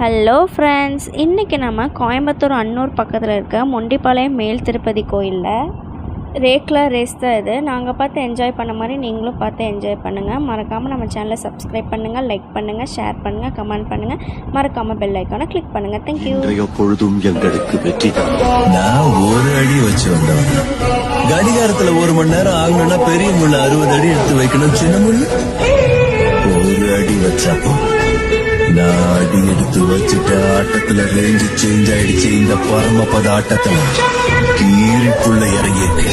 Hello friends, இன்றைக்கி நம்ம கோயம்புத்தூர் அன்னூர் பக்கத்தில் இருக்க மொண்டிப்பாளையம் மேல் திருப்பதி கோயிலில் ரேக்லா ரேஸ் தான் இது. நாங்கள் பார்த்து என்ஜாய் பண்ண மாதிரி நீங்களும் பார்த்து என்ஜாய் பண்ணுங்கள். மறக்காமல் நம்ம சேனலை சப்ஸ்கிரைப் பண்ணுங்கள், லைக் பண்ணுங்கள், ஷேர் பண்ணுங்கள், கமெண்ட் பண்ணுங்கள். மறக்காமல் பெல் ஐக்கானை கிளிக் பண்ணுங்கள். தேங்க்யூ. பொழுதும் எங்களுக்கு வெற்றி தான். நான் ஒரு அடி வச்சு வந்தவன். கடிகாரத்தில் 1 மணி நேரம் ஆகணும்னா பெரிய முள்ள 60 அடி எடுத்து வைக்கணும். சின்ன முள்ள ஒரு அடி வச்சப்போ நான் அடி எடுத்து வச்சுட்டு ஆட்டத்துல ரேஞ்சு சேஞ்ச் ஆயிடுச்சு. இந்த பரமபத ஆட்டத்துல கீரிக்குள்ள இறங்கியிருக்கு.